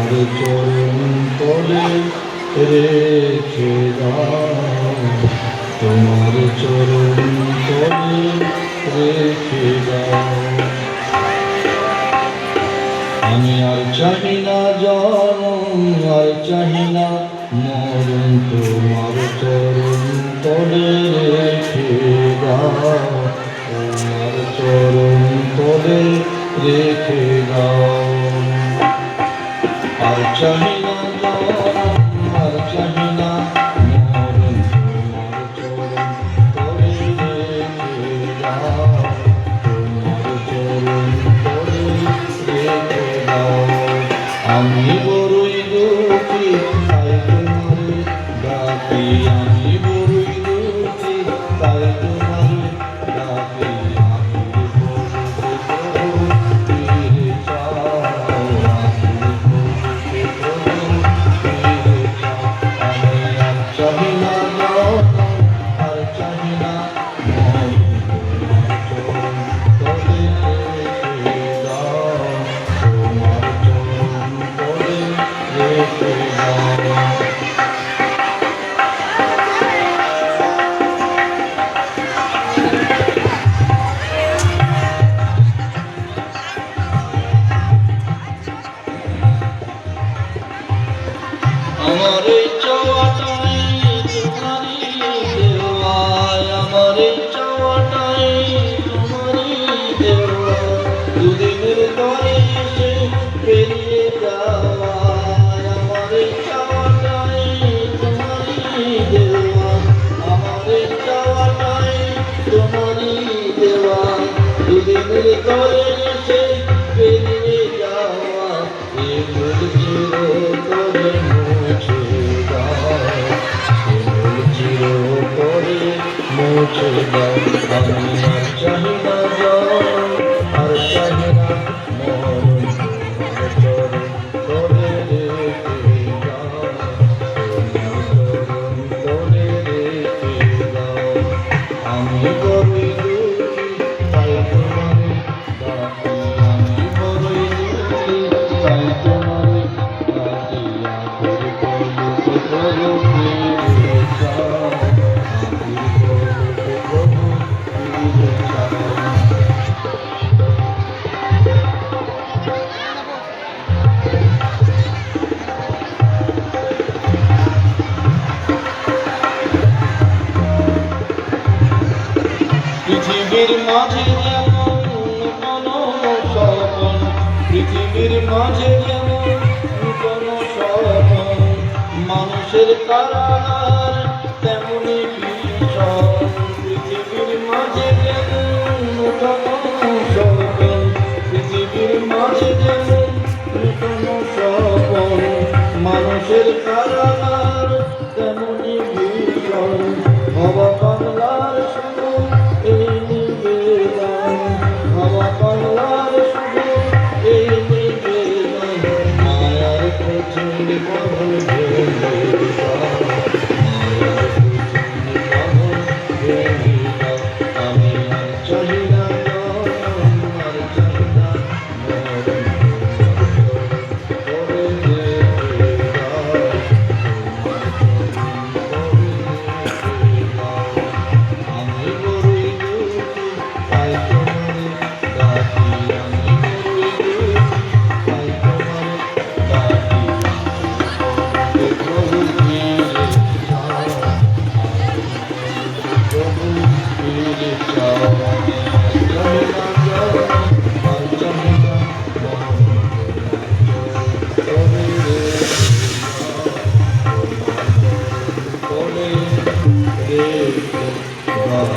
তোমার চরণ তলে রেখে দাও, তোমার চরণ তলে রেখে দাও। আমি আর চাহি না জনম, আর চাহি না মরণ, তোমার চরণ তলে রেখে দাও, তোমার চরণ তলে রেখে দাও। আর চাহি না জনম, আর চাহি না মরণ, তোমার চরণ তলে রেখে দাও, তোমার চরণ তলে রেখে দাও। আমি বড়ই দুঃখী তাই তোমারে ডাকি, আমি বড়ই দুঃখী তাই তোমারে ডাকি। আমার এই চাওয়াটাই তোমারই দেওয়া, আমার এই চাওয়াটাই তোমারই দেওয়া, দুদিনের তরে এসে পেরিয়ে যাওয়া। আমার এই চাওয়াটাই তোমারই দেওয়া, আমার এই চাওয়াটাই তোমারই দেওয়া, দুদিনের তরে এসে পেরিয়ে যাওয়া। এ ভুল চিরতরে মুছে দাও, এ ভুল চিরতরে মুছে দাও। আমি আর চাহি না জনম, আর চাহি না মরণ, তোমার চরণ তলে রেখে দাও, তোমার চরণ তলে রেখে দাও। আমি বড়ই দুঃখী তাই তোমারে ডাকি, আমি বড়ই দুঃখী তাই তোমারে ডাকি। আখির পলকে প্রভু ফিরে যাও, আখির পলকে প্রভু ফিরে যাও। পৃথিবীর মাঝে যেমন কোনো স্বপন, পৃথিবীর মাঝে যেমন কোনো স্বপন, মানুষের কারাগার তেমনি ভীষণ। পৃথিবীর মাঝে যেমন কোনো স্বপন, পৃথিবীর মাঝে যেমন কোনো স্বপন, মানুষের কারাগার তেমনি ভীষণ। বাবা বাংলার শুধু এই নিবেদন, বাবা বাংলার শুধু এই নিবেদন, মায়ার প্রচুর বহন ভেঙে দাও, মায়ার প্রচুর বহন ভেঙে দাও। আমি আর চাহি না জনম, আর চাহি না মরণ, তোমার চরণ তলে রেখে দাও, তোমার চরণ তলে রেখে দাও। আমি বড়ই দুঃখী তাই তোমারে ডাকি, আমি বড়ই দুঃখী তাই তোমারে ডাকি। পলকে প্রভু ফিরে যাও, প্রভু ফিরে যাও। আমি আর চাহি না জনম, আর চাহি না মরণ, তবে রেখে দাও, তবে রেখে দাও।